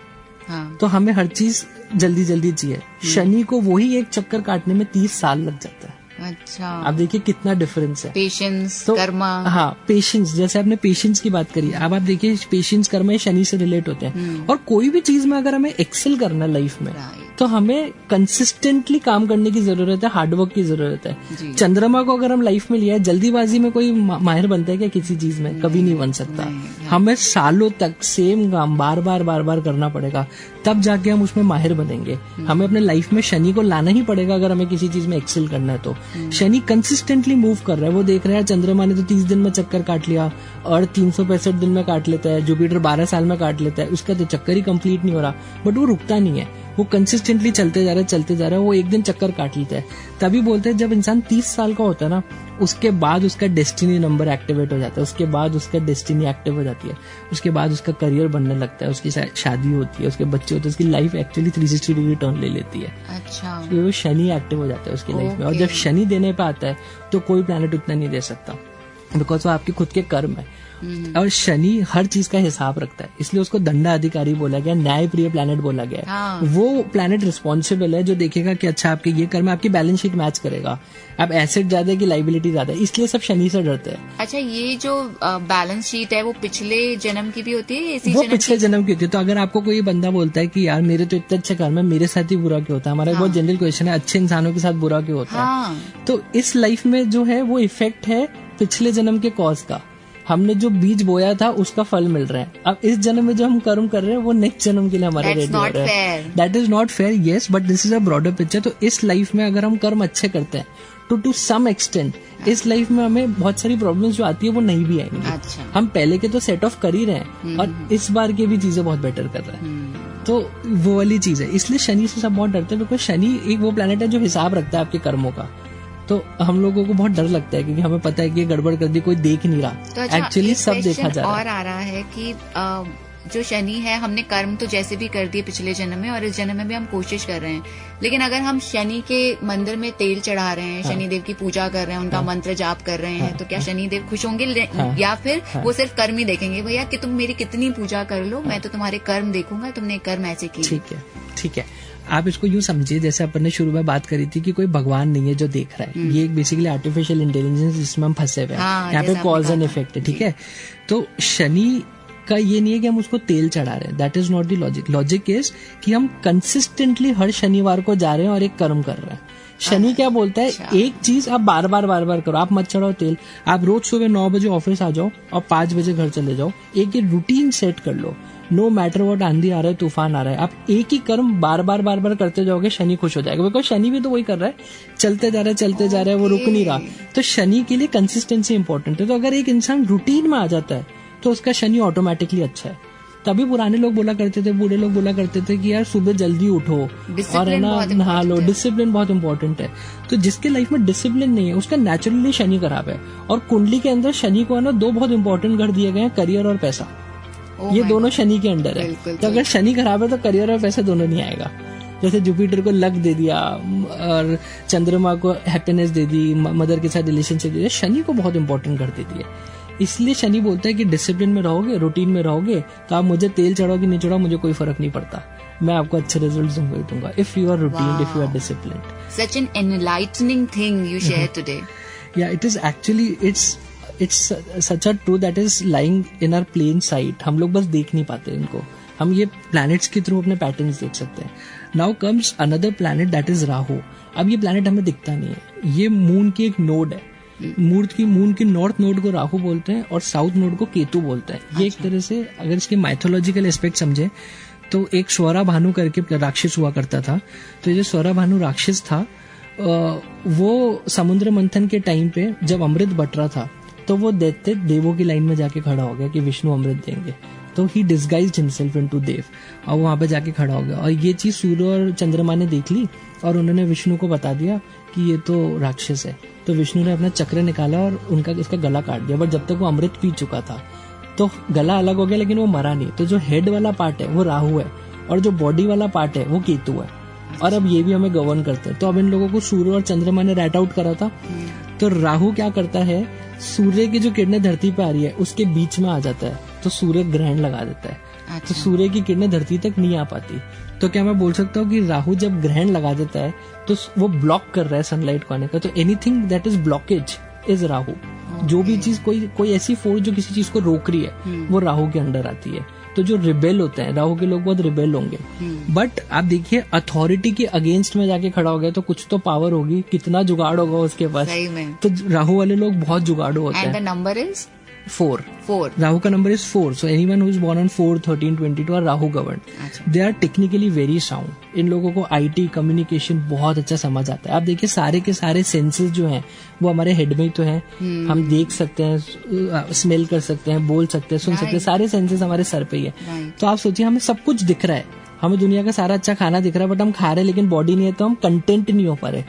हाँ। तो हमें हर चीज जल्दी जल्दी चाहिए। शनि को वही एक चक्कर काटने में 30 साल लग जाता है। अच्छा। आप देखिए कितना डिफरेंस है। पेशेंस, तो कर्मा। हाँ, पेशेंस। जैसे आपने पेशेंस की बात करी, अब आप देखिए पेशेंस कर्मा शनि से रिलेट होते हैं। और कोई भी चीज में अगर हमें एक्सेल करना लाइफ में, तो हमें कंसिस्टेंटली काम करने की जरूरत है, हार्डवर्क की जरूरत है। चंद्रमा को अगर हम लाइफ में लिया है, जल्दीबाजी में कोई माहिर बनता है क्या किसी चीज में? कभी नहीं बन सकता। हमें सालों तक सेम काम बार बार करना पड़ेगा, तब जाके हम उसमें माहिर बनेंगे। हमें अपने लाइफ में शनि को लाना ही पड़ेगा अगर हमें किसी चीज में एक्सेल करना है। तो शनि कंसिस्टेंटली मूव कर रहा है। वो देख रहा है चंद्रमा ने तो 30 दिन में चक्कर काट लिया, अर्थ 365 दिन में काट लेता है, जुपिटर 12 साल में काट लेता है, उसका तो चक्कर ही कंप्लीट नहीं हो रहा। बट वो रुकता नहीं है, वो कंसिस्टेंटली चलते जा रहा है। वो एक दिन चक्कर काट लेता है। तभी बोलते हैं जब इंसान 30 साल का होता है ना, उसके बाद उसका डेस्टिनी नंबर एक्टिवेट हो जाता है, उसके बाद उसका डेस्टिनी एक्टिव हो जाती है, उसके बाद उसका करियर बनने लगता है, उसकी शादी होती है, उसके बच्चे होते हैं, उसकी लाइफ एक्चुअली 360 डिग्री टर्न ले लेती है। अच्छा। वो शनि एक्टिव हो जाता है उसकी लाइफ में। और जब शनि देने पे आता है तो कोई प्लैनेट उतना नहीं दे सकता, बिकॉज वो आपके खुद के कर्म है। और शनि हर चीज का हिसाब रखता है, इसलिए उसको दंडा अधिकारी बोला गया, न्याय प्रिय प्लैनेट बोला गया। हाँ। वो प्लैनेट रिस्पॉन्सिबल है जो देखेगा कि अच्छा आपके ये कर्म, आपकी बैलेंस शीट मैच करेगा, अब एसेट ज्यादा है कि लाइबिलिटी ज्यादा है, इसलिए सब शनि से डरते हैं। अच्छा, ये जो बैलेंस शीट है वो पिछले जन्म की भी होती है? वो पिछले जन्म की होती है। तो अगर आपको कोई बंदा बोलता है कि यार मेरे तो इतने अच्छे कर्म है, मेरे साथ ही बुरा क्यों होता है, हमारा बहुत जनरल क्वेश्चन है, अच्छे इंसानों के साथ बुरा क्यों होता है? तो इस लाइफ में जो है वो इफेक्ट है पिछले जन्म के कॉज का। हमने जो बीज बोया था उसका फल मिल रहा है। अब इस जन्म में जो हम कर्म कर रहे हैं वो नेक्स्ट जन्म के लिए हमारे रेडी हो रहा है। That is not fair, yes, but this is a broader picture. तो इस लाइफ में अगर हम कर्म अच्छे करते हैं टू सम एक्सटेंट, इस लाइफ में हमें बहुत सारी प्रॉब्लम्स जो आती है वो नहीं भी आएंगी। अच्छा। हम पहले के तो सेट ऑफ कर ही रहे हैं और इस बार की भी चीजें बहुत बेटर कर रहे हैं। तो वो वाली चीज है, इसलिए शनि से सब बहुत डरते हैं, बिकॉज शनि एक वो प्लैनेट है जो हिसाब रखता है आपके कर्मों का। तो हम लोगों को बहुत डर लगता है क्योंकि हमें पता है कि गड़बड़ कर दी, कोई देख नहीं रहा, एक्चुअली सब देखा जा रहा है। और आ रहा है कि जो शनि है, हमने कर्म तो जैसे भी कर दिए पिछले जन्म में और इस जन्म में भी हम कोशिश कर रहे हैं, लेकिन अगर हम शनि के मंदिर में तेल चढ़ा रहे हैं, शनि देव की पूजा कर रहे हैं, उनका मंत्र जाप कर रहे हैं, तो क्या शनि देव खुश होंगे? या फिर वो सिर्फ कर्म ही देखेंगे, भैया कि तुम मेरी कितनी पूजा कर लो, मैं तो तुम्हारे कर्म देखूंगा, तुमने कर्म ऐसे किए। ठीक है। आप इसको यूं समझिए, जैसे अपन ने शुरू में बात करी थी कि कोई भगवान नहीं है जो देख रहा है, ये एक बेसिकली आर्टिफिशियल इंटेलिजेंस जिसमें हम फंसे हुए हैं। यहाँ पे कॉज एंड इफेक्ट है, ठीक है। तो शनि का ये नहीं है कि हम उसको तेल चढ़ा रहे हैं, that is not the logic. Logic is कि हम कंसिस्टेंटली हर शनिवार को जा रहे हैं और एक कर्म कर रहे हैं। शनि क्या बोलता है, एक चीज आप बार बार करो, आप मत चढ़ाओ तेल, आप रोज सुबह 9 बजे ऑफिस आ जाओ और 5 बजे घर चले जाओ, एक रूटीन सेट कर लो। नो मैटर व्हाट, आंधी आ रहा है, तूफान आ रहा है, आप एक ही कर्म बार बार करते जाओगे, शनि खुश हो जाएगा। बिकॉज शनि भी तो वही कर रहा है, चलते जा रहा है, वो रुक नहीं रहा। तो शनि के लिए कंसिस्टेंसी इंपॉर्टेंट है। तो अगर एक इंसान रूटीन में आ जाता है तो उसका शनि ऑटोमेटिकली अच्छा है। तभी पुराने लोग बोला करते थे, बूढ़े लोग बोला करते थे कि यार सुबह जल्दी उठो और है ना नहा लो, डिसिप्लिन बहुत इंपॉर्टेंट है। तो जिसके लाइफ में डिसिप्लिन नहीं है उसका नेचुरली शनि खराब है। और कुंडली के अंदर शनि को है ना 2 बहुत इंपॉर्टेंट घर दिए गए हैं, करियर और पैसा। ये दोनों शनि के अंडर है। तो अगर शनि खराब है तो करियर और पैसा दोनों नहीं आएगा। जैसे जुपिटर को लक दे दिया और चंद्रमा को हैप्पीनेस दे दी, मदर के साथ रिलेशनशिप दे दिया, शनि को बहुत इंपॉर्टेंट कर दे दिया। इसलिए शनि बोलता है कि डिसिप्लिन में रहोगे, रूटीन में रहोगे, तो आप मुझे तेल चढ़ाओ कि नहीं चढ़ाओ मुझे कोई फर्क नहीं पड़ता, मैं आपको अच्छे रिजल्ट्स दूंगा if you are routine, if you are discipline. Such an enlightening thing you share today. Yeah it is actually it's such a true that is lying in our plain sight. हम लोग बस देख नहीं पाते इनको, हम ये प्लैनेट्स के थ्रू अपने पैटर्न्स देख सकते हैं। Now comes another planet that is Rahu. अब ये प्लैनेट हमें दिखता नहीं है, ये मून की एक नोड है। मून की नॉर्थ नोड को राहु बोलते हैं और साउथ नोड को केतु बोलते हैं। ये एक तरह से अगर इसके माइथोलॉजिकल एस्पेक्ट समझे तो एक स्वरा भानु करके राक्षस हुआ करता था। तो ये जो स्वरा भानु राक्षस था वो समुद्र मंथन के टाइम पे जब अमृत बट रहा था तो वो दैत्य देवों की लाइन में जाके खड़ा हो गया कि विष्णु अमृत देंगे। तो ही डिस्गाइज्ड हिमसेल्फ इनटू देव और वहां पे जाके खड़ा हो गया। और ये चीज सूर्य और चंद्रमा ने देख ली और उन्होंने विष्णु को बता दिया कि ये तो राक्षस है। तो विष्णु ने अपना चक्र निकाला और उसका गला काट दिया। बट जब तक वो अमृत पी चुका था तो गला अलग हो गया लेकिन वो मरा नहीं। तो जो हेड वाला पार्ट है वो राहु है और जो बॉडी वाला पार्ट है वो केतु है। और अब ये भी हमें गवर्न करते हैं। तो अब इन लोगों को सूर्य और चंद्रमा ने रैट आउट करा था। तो राहु क्या करता है, सूर्य की जो किरणें धरती पे आ रही है उसके बीच में आ जाता है तो सूर्य ग्रहण लगा देता है। अच्छा। तो सूर्य की किरणें धरती तक नहीं आ पाती। तो क्या मैं बोल सकता हूँ कि राहु जब ग्रहण लगा देता है तो वो ब्लॉक कर रहा है सनलाइट को आने का। तो anything that is blockage is Rahu. जो भी चीज कोई ऐसी फोर्स जो किसी चीज को रोक रही है वो राहु के अंडर आती है। तो जो रिबेल होते हैं, राहु के लोग बहुत रिबेल होंगे। बट आप देखिए अथॉरिटी के अगेंस्ट में जाके खड़ा हो गया तो कुछ तो पावर होगी, कितना जुगाड़ होगा उसके पास। तो राहु वाले लोग बहुत जुगाड़ू होते हैं। And the number is 4. Rahu का number is 4. So anyone who is born on 4, 13, 22 are Rahu governed. They are technically very sound. इन लोगों को IT कम्युनिकेशन बहुत अच्छा समझ आता है। आप देखिए सारे के सारे सेंसेस जो हैं वो हमारे हेड में ही तो हैं। हम देख सकते हैं, स्मेल कर सकते हैं, बोल सकते हैं, सुन सकते हैं, सारे सेंसेस हमारे सर पे ही है। तो आप सोचिए हमें सब कुछ दिख रहा है, हमें दुनिया का सारा अच्छा खाना दिख रहा है बट हम खा रहे हैं लेकिन बॉडी नहीं है तो हम कंटेंट नहीं हो पा रहे।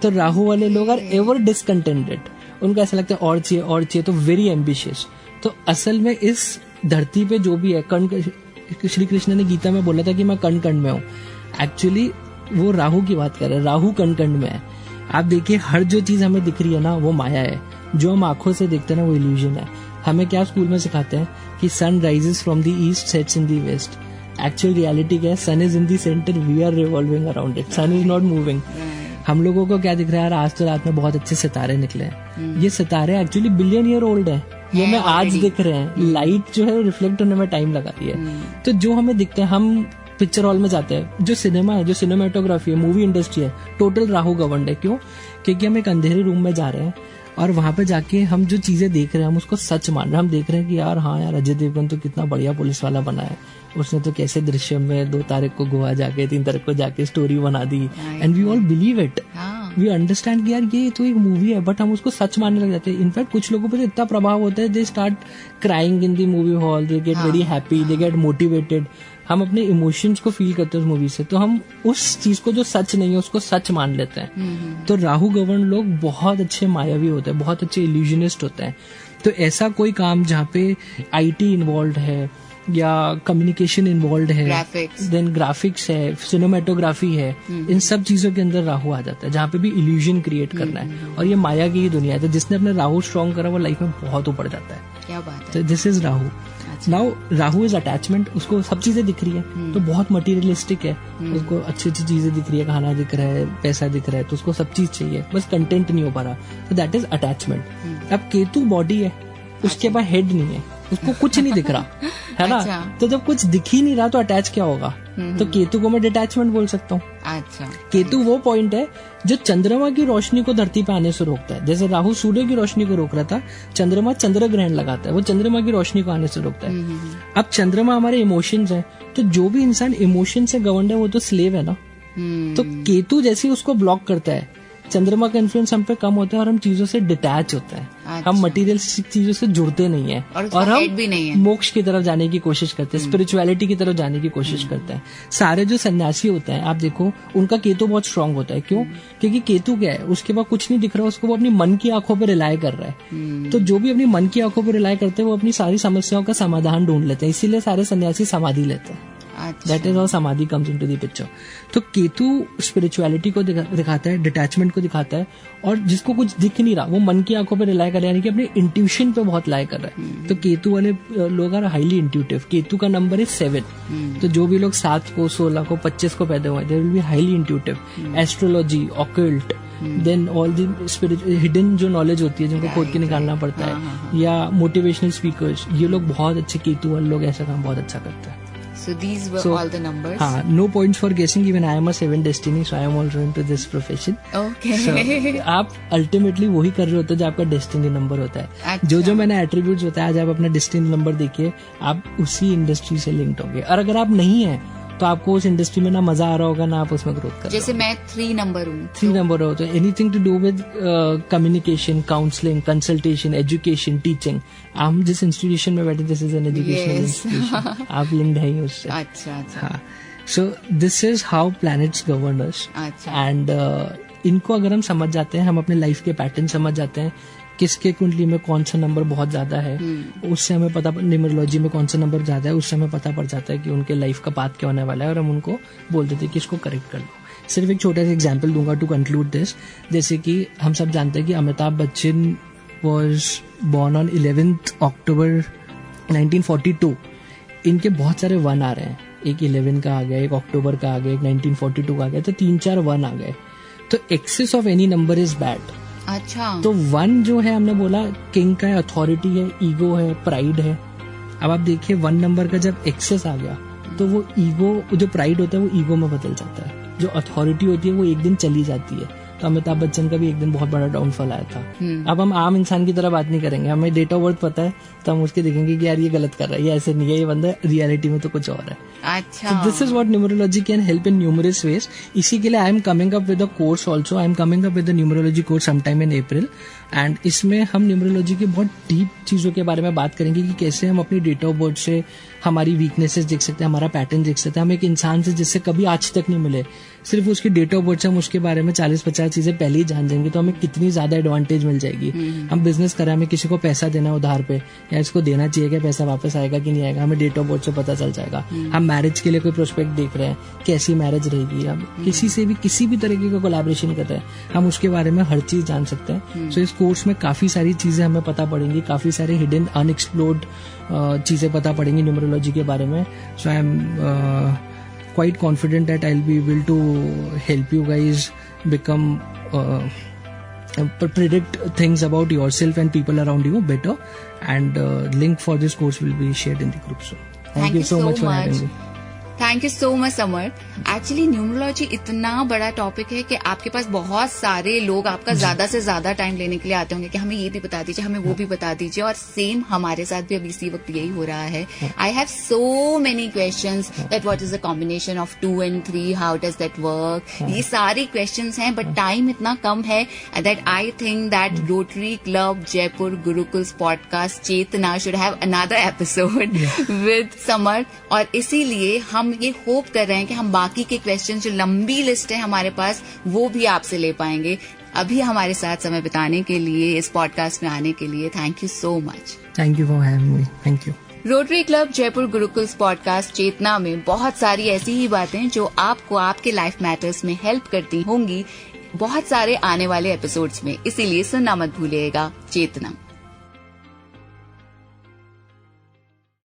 तो राहु वाले लोग आर एवर डिसकंटेंटेड, उनको ऐसा लगता है और चाहिए, तो वेरी एम्बिशियस। तो असल में इस धरती पे जो भी है कण, श्री कृष्ण ने गीता में बोला था कि मैं कण कण में हूँ। एक्चुअली वो राहु की बात कर रहे हैं, राहु कण कण में है। आप देखिए हर जो चीज हमें दिख रही है ना वो माया है, जो हम आंखों से देखते हैं ना वो इल्यूजन है। हमें क्या स्कूल में सिखाते हैं कि sun rises from the east, sets in the west. Actual reality क्या है, sun is in the centre, we are revolving around it, sun is not moving. हम लोगों को क्या दिख रहा है यार, आज तो रात में बहुत अच्छे सितारे निकले हैं। ये सितारे एक्चुअली बिलियन ईयर ओल्ड है, ये हमें आज दिख रहे हैं। लाइट जो है रिफ्लेक्ट होने में टाइम लगा रही है। तो जो हमें दिखते हैं, हम पिक्चर हॉल में जाते हैं, जो सिनेमा है, जो सिनेमाटोग्राफी है, मूवी इंडस्ट्री है, टोटल राहु गवर्नड है। क्यों? क्योंकि हम एक अंधेरे रूम में जा रहे हैं और वहां पे जाके हम जो चीजें देख रहे हैं हम उसको सच मान रहे हैं। हम देख रहे हैं कि यार हाँ यार अजय देवगन तो कितना बढ़िया पुलिस वाला बना है, उसने तो कैसे दृश्य में 2 तारीख को गोवा जाके 3 तारीख को जाके स्टोरी बना दी। And we all believe it, we understand कि यार ये तो एक मूवी है, बट हम उसको सच मानने लग जाते हैं। इनफैक्ट कुछ लोगों पर इतना प्रभाव होता है, they start crying in the movie hall, they get very happy, they get motivated. हम अपने इमोशंस को फील करते हैं उस मूवी से, तो हम उस चीज को जो सच नहीं है उसको सच मान लेते हैं। तो राहु गवर्न लोग बहुत अच्छे मायावी होते हैं, बहुत अच्छे इल्यूजनिस्ट होते हैं। तो ऐसा कोई काम जहाँ पे आईटी इन्वॉल्व है या कम्युनिकेशन इन्वॉल्व है, देन ग्राफिक्स है, सिनेमेटोग्राफी है, इन सब चीजों के अंदर राहु आ जाता है, जहाँ पे भी इल्यूजन क्रिएट करना है। और ये माया की ही दुनिया है। तो जिसने अपने राहु स्ट्रॉन्ग करा वो लाइफ में बहुत ऊपर जाता है। क्या बात है। तो this is Rahu. Now Rahu is attachment, उसको सब चीजें दिख रही है तो बहुत मटीरियलिस्टिक है, उसको अच्छी अच्छी चीजें दिख रही है, खाना दिख रहा है, पैसा दिख रहा है, तो उसको सब चीज चाहिए, बस कंटेंट नहीं हो पा रहा। तो दैट इज अटैचमेंट। अब केतु बॉडी है, उसके पास हेड नहीं है, उसको कुछ नहीं दिख रहा। है ना। अच्छा। तो जब कुछ दिख ही नहीं रहा तो अटैच क्या होगा? तो केतु को मैं डिटैचमेंट बोल सकता हूँ। अच्छा। केतु वो पॉइंट है जो चंद्रमा की रोशनी को धरती पे आने से रोकता है। जैसे राहु सूर्य की रोशनी को रोक रहा था, चंद्रमा चंद्र ग्रहण लगाता है, वो चंद्रमा की रोशनी को आने से रोकता है। अब चंद्रमा हमारे इमोशंस है, तो जो भी इंसान इमोशन से गवर्नड है वो तो स्लेव है ना। तो केतु जैसे ही उसको ब्लॉक करता है, चंद्रमा का इन्फ्लुएंस हम पे कम होता है और हम चीजों से डिटैच होते हैं। अच्छा। हम मटेरियलिस्टिक चीजों से जुड़ते नहीं है और हम भी नहीं है। मोक्ष की तरफ जाने की कोशिश करते हैं, स्पिरिचुअलिटी की तरफ जाने की कोशिश करते हैं। सारे जो सन्यासी होते हैं आप देखो, उनका केतु बहुत स्ट्रांग होता है। क्यों? क्योंकि केतु क्या है, उसके बाद कुछ नहीं दिख रहा, उसको वो अपनी मन की आंखों पर रिलाय कर रहा है। तो जो भी अपनी मन की आंखों पर रिलाय करते हैं वो अपनी सारी समस्याओं का समाधान ढूंढ लेते हैं। इसीलिए सारे सन्यासी समाधि लेते हैं। दैट इज हाउ समाधि कम्स इनटू द पिक्चर। तो केतु स्पिरिचुअलिटी को दिखाता है, डिटैचमेंट को दिखाता है, और जिसको कुछ दिख नहीं रहा वो मन की आंखों पे रिलाय कर रहा है, यानी कि अपने इंट्यूशन पे बहुत लाय कर रहा है। तो केतु वाले लोग आर हाईली इंट्यूटिव। केतु का नंबर इज 7। तो जो भी लोग 7 को, 16 को, 25 को पैदा हुए, they will be highly intuitive. Astrology, occult, then all the hidden जो नॉलेज होती है जिनको खोद के निकालना पड़ता है, या मोटिवेशनल स्पीकर्स, ये लोग बहुत अच्छे, केतु वाले लोग ऐसा काम बहुत अच्छा करते हैं। So these were all the numbers. हाँ, no points for guessing. Even I am a 7 destiny, so I am also into this profession. Okay. So आप ultimately वही कर रहे होते हैं जो आपका डेस्टिनी नंबर होता है। अच्छा। जो मैंने एट्रीब्यूट्स बताया, आज आप अपना डेस्टिनी नंबर देखिए, आप उसी इंडस्ट्री से लिंक्ड होंगे। और अगर आप नहीं है तो आपको उस इंडस्ट्री में ना मजा आ रहा होगा ना आप उसमें ग्रोथ कर रहे हो। जैसे मैं 3 नंबर हूँ। 3 नंबर हो तो anything to do with communication, counselling, consultation, education, teaching. हम जिस इंस्टीट्यूशन में बैठे, this is an educational institution, आप लिंक्ड है उससे। अच्छा अच्छा। हाँ, so this is how planets govern us. अच्छा। एंड इनको अगर हम समझ जाते हैं, हम अपने लाइफ के पैटर्न समझ जाते हैं, किसके कुंडली में कौन सा नंबर बहुत ज्यादा है, उससे हमें पता, न्यूमरोलॉजी में कौन सा नंबर ज्यादा है, उससे हमें पता पड़ जाता है कि उनके लाइफ का पाथ क्या होने वाला है, और हम उनको बोल देते हैं कि इसको करेक्ट कर लो। सिर्फ एक छोटा सा एग्जाम्पल दूंगा टू कंक्लूड दिस। जैसे कि हम सब जानते हैं कि Amitabh Bachchan was born on 11 अक्टूबर 1942। इनके बहुत सारे 1 आ रहे हैं, एक 11 का आ गया, एक अक्टूबर का आ गया, एक 1942 का आ गया, तो 3-4 1 आ गए। तो excess of any number is bad. अच्छा। तो 1 जो है, हमने बोला किंग का है, अथॉरिटी है, ईगो है, प्राइड है। अब आप देखिए 1 नंबर का जब एक्सेस आ गया तो वो ईगो, जो प्राइड होता है वो ईगो में बदल जाता है, जो अथॉरिटी होती है वो एक दिन चली जाती है। तो अमिताभ बच्चन का भी एक दिन बहुत बड़ा डाउनफॉल आया था। अब हम आम इंसान की तरह बात नहीं करेंगे, हमें डेट ऑफ बर्थ पता है तो हम उसके देखेंगे कि यार ये गलत कर रहा है, ये ऐसे नहीं है, ये बंदा रियलिटी में तो कुछ और है। अच्छा। This is what numerology can help in numerous ways. इसी के लिए I am coming up with a course also. I am coming up with the numerology course sometime in April, and इसमें हम न्यूमरोलॉजी की बहुत डीप चीजों के बारे में बात करेंगे कि कैसे हम अपनी डेट ऑफ बर्थ से हमारी वीकनेसेस देख सकते हैं, हमारा पैटर्न देख सकते हैं। हम एक इंसान से जिससे कभी आज तक नहीं मिले, सिर्फ उसकी डेट ऑफ बर्थ से हम उसके बारे में 40-50 चीजें पहले ही जान जाएंगे, तो हमें कितनी ज्यादा एडवांटेज मिल जाएगी। हम बिजनेस कर रहे हैं, हमें किसी को पैसा देना है उधार पे, या इसको देना चाहिए क्या, पैसा वापस आएगा कि नहीं आएगा, हमें डेट ऑफ बर्थ से पता चल जाएगा। हम मैरिज के लिए कोई प्रोस्पेक्ट देख रहे हैं, कैसी मैरिज रहेगी, हम किसी से भी किसी भी तरीके का कोलैबोरेशन कर रहे हैं, हम उसके बारे में हर चीज जान सकते हैं। सो इस कोर्स में काफी सारी चीजें हमें पता पड़ेंगी, काफी सारे हिडन अनएक्सप्लोर्ड चीजें पता पड़ेंगी न्यूमरोलॉजी के बारे में। So I am quite confident that I'll be able to help you guys become predict things about yourself and people around you better, and link for this course will be shared in the group soon. Thank you so much for having me. Thank you so much summer. Actually numerology इतना बड़ा topic है कि आपके पास बहुत सारे लोग आपका ज्यादा से ज्यादा टाइम लेने के लिए आते होंगे कि हमें ये भी बता दीजिए, हमें वो भी बता दीजिए, और सेम हमारे साथ भी अभी इसी वक्त यही हो रहा है। I have so many questions that what is the combination of 2 and 3, how does that work, ये सारे क्वेश्चंस हैं, बट टाइम इतना कम है that I think that Rotary Club Jaipur gurukuls podcast Chetna should have another episode with Samar, और इसीलिए हम ये होप कर रहे हैं कि हम बाकी के क्वेश्चन, जो लंबी लिस्ट है हमारे पास, वो भी आपसे ले पाएंगे। अभी हमारे साथ समय बिताने के लिए, इस पॉडकास्ट में आने के लिए thank you so much. Thank you for having me. Thank you. Rotary Club Jaipur gurukuls podcast Chetna में बहुत सारी ऐसी ही बातें जो आपको आपके लाइफ मैटर्स में हेल्प करती होंगी, बहुत सारे आने वाले एपिसोड्स में, इसीलिए सुनना मत भूलिएगा चेतना।